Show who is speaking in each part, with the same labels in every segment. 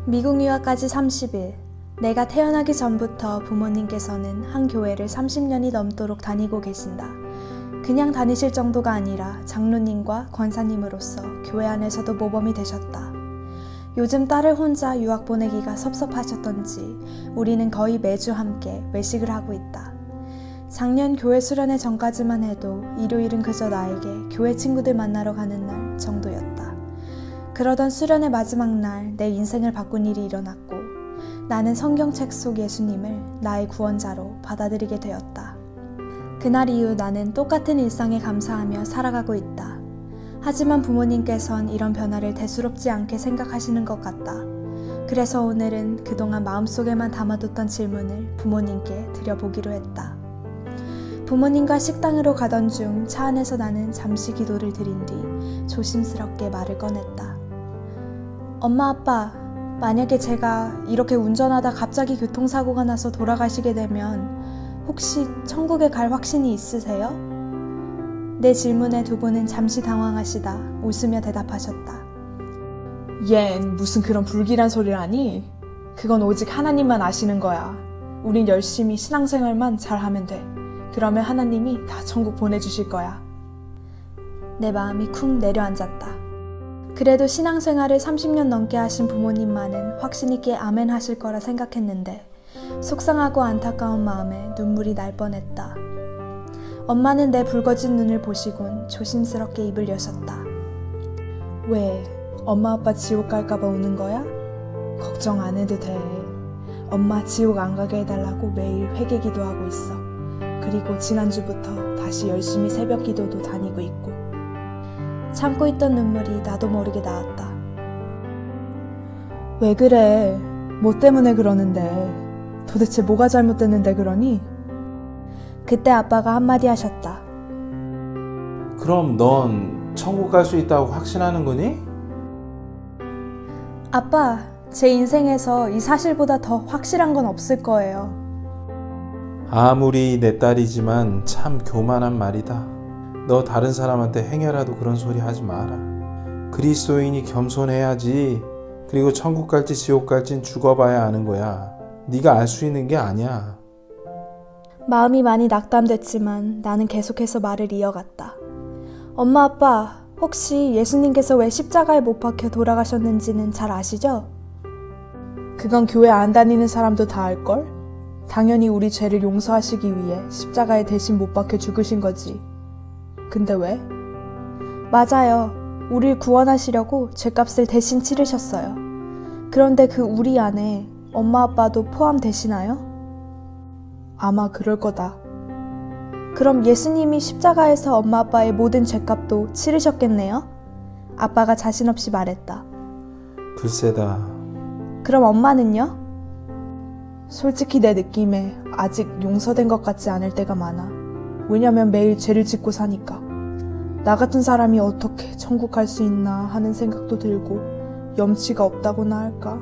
Speaker 1: 미국 유학까지 30일. 내가 태어나기 전부터 부모님께서는 한 교회를 30년이 넘도록 다니고 계신다. 그냥 다니실 정도가 아니라 장로님과 권사님으로서 교회 안에서도 모범이 되셨다. 요즘 딸을 혼자 유학 보내기가 섭섭하셨던지 우리는 거의 매주 함께 외식을 하고 있다. 작년 교회 수련회 전까지만 해도 일요일은 그저 나에게 교회 친구들 만나러 가는 날 정도였다. 그러던 수련회 마지막 날 내 인생을 바꾼 일이 일어났고 나는 성경책 속 예수님을 나의 구원자로 받아들이게 되었다. 그날 이후 나는 똑같은 일상에 감사하며 살아가고 있다. 하지만 부모님께선 이런 변화를 대수롭지 않게 생각하시는 것 같다. 그래서 오늘은 그동안 마음속에만 담아뒀던 질문을 부모님께 드려보기로 했다. 부모님과 식당으로 가던 중 차 안에서 나는 잠시 기도를 드린 뒤 조심스럽게 말을 꺼냈다. 엄마, 아빠, 만약에 제가 이렇게 운전하다 갑자기 교통사고가 나서 돌아가시게 되면 혹시 천국에 갈 확신이 있으세요? 내 질문에 두 분은 잠시 당황하시다 웃으며 대답하셨다.
Speaker 2: 얜 무슨 그런 불길한 소리를 하니? 그건 오직 하나님만 아시는 거야. 우린 열심히 신앙생활만 잘하면 돼. 그러면 하나님이 다 천국 보내주실 거야.
Speaker 1: 내 마음이 쿵 내려앉았다. 그래도 신앙생활을 30년 넘게 하신 부모님만은 확신 있게 아멘 하실 거라 생각했는데 속상하고 안타까운 마음에 눈물이 날 뻔했다. 엄마는 내 붉어진 눈을 보시곤 조심스럽게 입을 여셨다.
Speaker 2: 왜? 엄마 아빠 지옥 갈까봐 우는 거야? 걱정 안 해도 돼. 엄마 지옥 안 가게 해달라고 매일 회개 기도하고 있어. 그리고 지난주부터 다시 열심히 새벽 기도도 다니고 있고.
Speaker 1: 참고 있던 눈물이 나도 모르게 나왔다.
Speaker 2: 왜 그래? 뭐 때문에 그러는데? 도대체 뭐가 잘못됐는데 그러니?
Speaker 1: 그때 아빠가 한마디 하셨다.
Speaker 3: 그럼 넌 천국 갈 수 있다고 확신하는 거니?
Speaker 1: 아빠, 제 인생에서 이 사실보다 더 확실한 건 없을 거예요.
Speaker 3: 아무리 내 딸이지만 참 교만한 말이다. 너 다른 사람한테 행여라도 그런 소리 하지 마라. 그리스도인이 겸손해야지. 그리고 천국 갈지 지옥 갈진 죽어봐야 아는 거야. 네가 알 수 있는 게 아니야.
Speaker 1: 마음이 많이 낙담됐지만 나는 계속해서 말을 이어갔다. 엄마, 아빠, 혹시 예수님께서 왜 십자가에 못 박혀 돌아가셨는지는 잘 아시죠?
Speaker 2: 그건 교회 안 다니는 사람도 다 알걸? 당연히 우리 죄를 용서하시기 위해 십자가에 대신 못 박혀 죽으신 거지. 근데 왜?
Speaker 1: 맞아요. 우릴 구원하시려고 죄값을 대신 치르셨어요. 그런데 그 우리 안에 엄마 아빠도 포함되시나요?
Speaker 2: 아마 그럴 거다.
Speaker 1: 그럼 예수님이 십자가에서 엄마 아빠의 모든 죄값도 치르셨겠네요? 아빠가 자신 없이 말했다.
Speaker 3: 글쎄다.
Speaker 1: 그럼 엄마는요?
Speaker 2: 솔직히 내 느낌에 아직 용서된 것 같지 않을 때가 많아. 왜냐면 매일 죄를 짓고 사니까. 나 같은 사람이 어떻게 천국 갈 수 있나 하는 생각도 들고 염치가 없다고나 할까.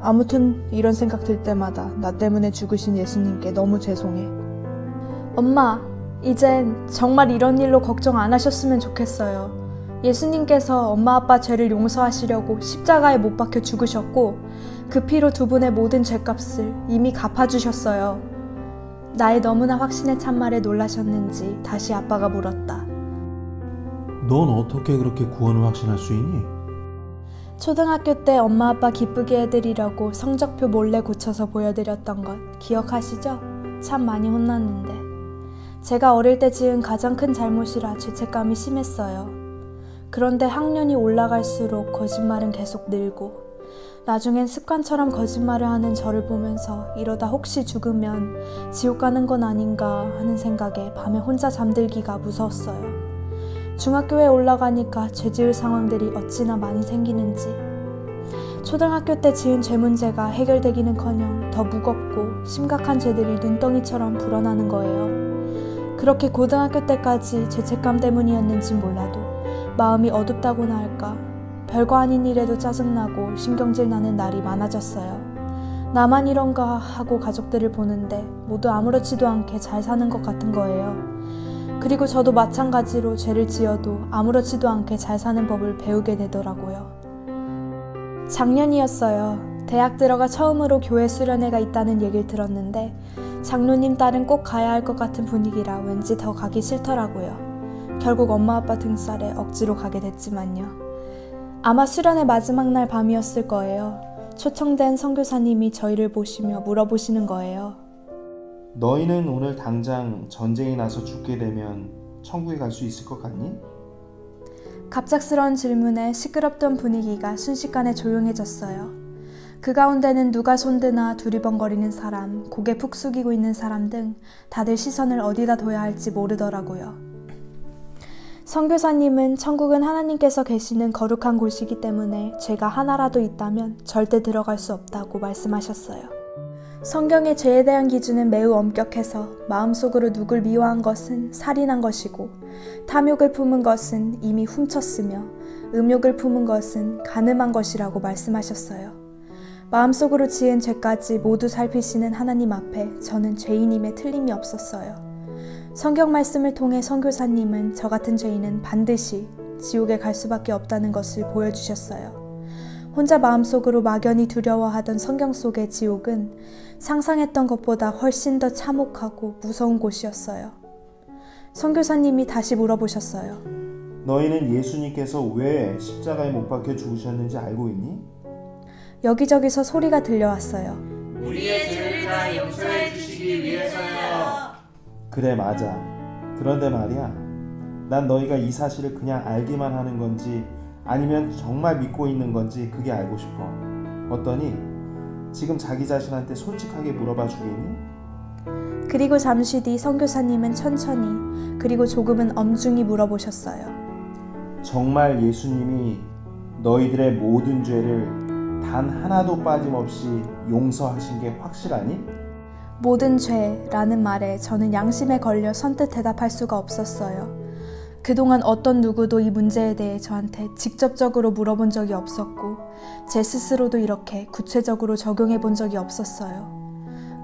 Speaker 2: 아무튼 이런 생각 들 때마다 나 때문에 죽으신 예수님께 너무 죄송해.
Speaker 1: 엄마, 이젠 정말 이런 일로 걱정 안 하셨으면 좋겠어요. 예수님께서 엄마 아빠 죄를 용서하시려고 십자가에 못 박혀 죽으셨고 그 피로 두 분의 모든 죄값을 이미 갚아주셨어요. 나의 너무나 확신에 찬 말에 놀라셨는지 다시 아빠가 물었다.
Speaker 3: 넌 어떻게 그렇게 구원을 확신할 수 있니?
Speaker 1: 초등학교 때 엄마 아빠 기쁘게 해드리려고 성적표 몰래 고쳐서 보여드렸던 것 기억하시죠? 참 많이 혼났는데. 제가 어릴 때 지은 가장 큰 잘못이라 죄책감이 심했어요. 그런데 학년이 올라갈수록 거짓말은 계속 늘고 나중엔 습관처럼 거짓말을 하는 저를 보면서 이러다 혹시 죽으면 지옥 가는 건 아닌가 하는 생각에 밤에 혼자 잠들기가 무서웠어요. 중학교에 올라가니까 죄 지을 상황들이 어찌나 많이 생기는지. 초등학교 때 지은 죄 문제가 해결되기는커녕 더 무겁고 심각한 죄들이 눈덩이처럼 불어나는 거예요. 그렇게 고등학교 때까지 죄책감 때문이었는진 몰라도 마음이 어둡다고나 할까 별거 아닌 일에도 짜증나고 신경질 나는 날이 많아졌어요. 나만 이런가 하고 가족들을 보는데 모두 아무렇지도 않게 잘 사는 것 같은 거예요. 그리고 저도 마찬가지로 죄를 지어도 아무렇지도 않게 잘 사는 법을 배우게 되더라고요. 작년이었어요. 대학 들어가 처음으로 교회 수련회가 있다는 얘기를 들었는데 장로님 딸은 꼭 가야 할 것 같은 분위기라 왠지 더 가기 싫더라고요. 결국 엄마 아빠 등살에 억지로 가게 됐지만요. 아마 수련회 마지막 날 밤이었을 거예요. 초청된 선교사님이 저희를 보시며 물어보시는 거예요.
Speaker 3: 너희는 오늘 당장 전쟁이 나서 죽게 되면 천국에 갈 수 있을 것 같니?
Speaker 1: 갑작스러운 질문에 시끄럽던 분위기가 순식간에 조용해졌어요. 그 가운데는 누가 손드나 두리번거리는 사람, 고개 푹 숙이고 있는 사람 등 다들 시선을 어디다 둬야 할지 모르더라고요. 선교사님은 천국은 하나님께서 계시는 거룩한 곳이기 때문에 죄가 하나라도 있다면 절대 들어갈 수 없다고 말씀하셨어요. 성경의 죄에 대한 기준은 매우 엄격해서 마음속으로 누굴 미워한 것은 살인한 것이고 탐욕을 품은 것은 이미 훔쳤으며 음욕을 품은 것은 간음한 것이라고 말씀하셨어요. 마음속으로 지은 죄까지 모두 살피시는 하나님 앞에 저는 죄인임에 틀림이 없었어요. 성경 말씀을 통해 선교사님은 저 같은 죄인은 반드시 지옥에 갈 수밖에 없다는 것을 보여주셨어요. 혼자 마음속으로 막연히 두려워하던 성경 속의 지옥은 상상했던 것보다 훨씬 더 참혹하고 무서운 곳이었어요. 선교사님이 다시 물어보셨어요.
Speaker 3: 너희는 예수님께서 왜 십자가에 못 박혀 죽으셨는지 알고 있니?
Speaker 1: 여기저기서 소리가 들려왔어요.
Speaker 4: 우리의 죄를 다 용서해 주시기 위해서요.
Speaker 3: 그래, 맞아. 그런데 말이야, 난 너희가 이 사실을 그냥 알기만 하는 건지 아니면 정말 믿고 있는 건지 그게 알고 싶어. 어떠니? 지금 자기 자신한테 솔직하게 물어봐 주겠니?
Speaker 1: 그리고 잠시 뒤 선교사님은 천천히 그리고 조금은 엄중히 물어보셨어요. 정말
Speaker 3: 예수님이 너희들의 모든 죄를 단 하나도 빠짐없이 용서하신 게 확실하니?
Speaker 1: 모든 죄라는 말에 저는 양심에 걸려 선뜻 대답할 수가 없었어요. 그동안 어떤 누구도 이 문제에 대해 저한테 직접적으로 물어본 적이 없었고 제 스스로도 이렇게 구체적으로 적용해 본 적이 없었어요.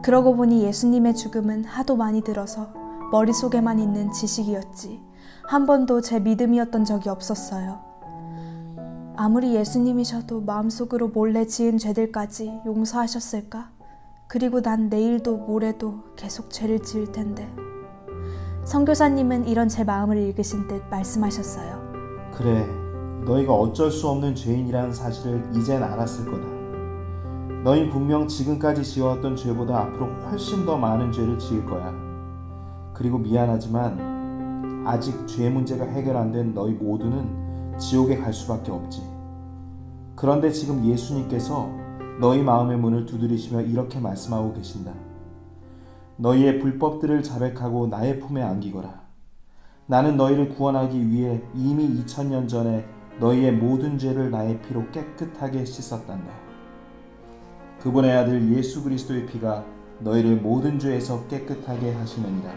Speaker 1: 그러고 보니 예수님의 죽음은 하도 많이 들어서 머릿속에만 있는 지식이었지 한 번도 제 믿음이었던 적이 없었어요. 아무리 예수님이셔도 마음속으로 몰래 지은 죄들까지 용서하셨을까? 그리고 난 내일도 모레도 계속 죄를 지을 텐데. 선교사님은 이런 제 마음을 읽으신 듯 말씀하셨어요.
Speaker 3: 그래, 너희가 어쩔 수 없는 죄인이라는 사실을 이젠 알았을 거다. 너희 분명 지금까지 지어왔던 죄보다 앞으로 훨씬 더 많은 죄를 지을 거야. 그리고 미안하지만 아직 죄 문제가 해결 안 된 너희 모두는 지옥에 갈 수밖에 없지. 그런데 지금 예수님께서 너희 마음의 문을 두드리시며 이렇게 말씀하고 계신다. 너희의 불법들을 자백하고 나의 품에 안기거라. 나는 너희를 구원하기 위해 이미 2000년 전에 너희의 모든 죄를 나의 피로 깨끗하게 씻었단다. 그분의 아들 예수 그리스도의 피가 너희를 모든 죄에서 깨끗하게 하시느니라.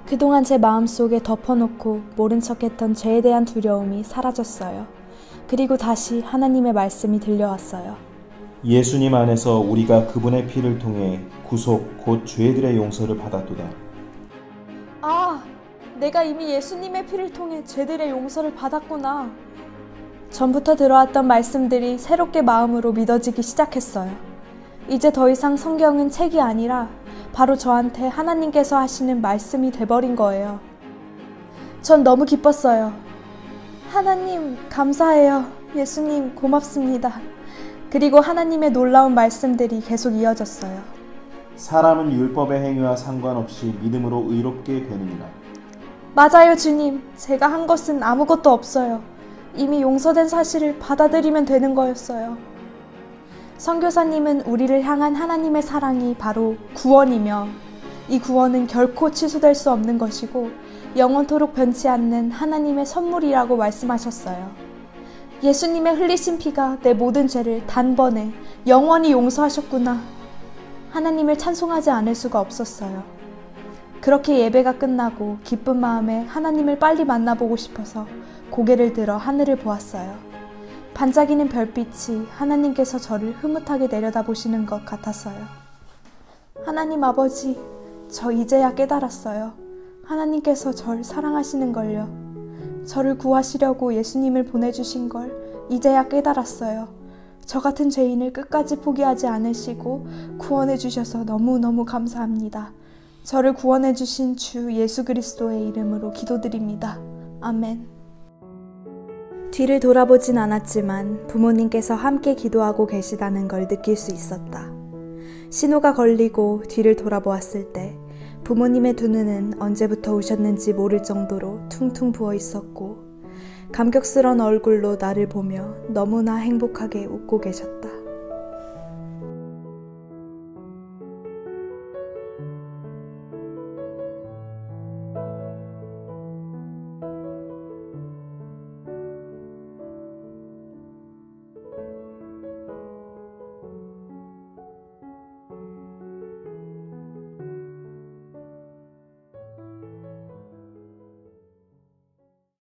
Speaker 1: 그동안 제 마음속에 덮어놓고 모른 척했던 죄에 대한 두려움이 사라졌어요. 그리고 다시 하나님의 말씀이 들려왔어요.
Speaker 3: 예수님 안에서 우리가 그분의 피를 통해 구속 곧 죄들의 용서를 받았도다.
Speaker 1: 아, 내가 이미 예수님의 피를 통해 죄들의 용서를 받았구나. 전부터 들어왔던 말씀들이 새롭게 마음으로 믿어지기 시작했어요. 이제 더 이상 성경은 책이 아니라 바로 저한테 하나님께서 하시는 말씀이 돼버린 거예요. 전 너무 기뻤어요. 하나님 감사해요. 예수님 고맙습니다. 그리고 하나님의 놀라운 말씀들이 계속 이어졌어요.
Speaker 3: 사람은 율법의 행위와 상관없이 믿음으로 의롭게 되느니라.
Speaker 1: 맞아요, 주님. 제가 한 것은 아무것도 없어요. 이미 용서된 사실을 받아들이면 되는 거였어요. 선교사님은 우리를 향한 하나님의 사랑이 바로 구원이며 이 구원은 결코 취소될 수 없는 것이고 영원토록 변치 않는 하나님의 선물이라고 말씀하셨어요. 예수님의 흘리신 피가 내 모든 죄를 단번에 영원히 용서하셨구나. 하나님을 찬송하지 않을 수가 없었어요. 그렇게 예배가 끝나고 기쁜 마음에 하나님을 빨리 만나보고 싶어서 고개를 들어 하늘을 보았어요. 반짝이는 별빛이 하나님께서 저를 흐뭇하게 내려다보시는 것 같았어요. 하나님 아버지, 저 이제야 깨달았어요. 하나님께서 절 사랑하시는 걸요. 저를 구하시려고 예수님을 보내주신 걸 이제야 깨달았어요. 저 같은 죄인을 끝까지 포기하지 않으시고 구원해 주셔서 너무너무 감사합니다. 저를 구원해 주신 주 예수 그리스도의 이름으로 기도드립니다. 아멘. 뒤를 돌아보진 않았지만 부모님께서 함께 기도하고 계시다는 걸 느낄 수 있었다. 신호가 걸리고 뒤를 돌아보았을 때 부모님의 두 눈은 언제부터 우셨는지 모를 정도로 퉁퉁 부어 있었고 감격스러운 얼굴로 나를 보며 너무나 행복하게 웃고 계셨다.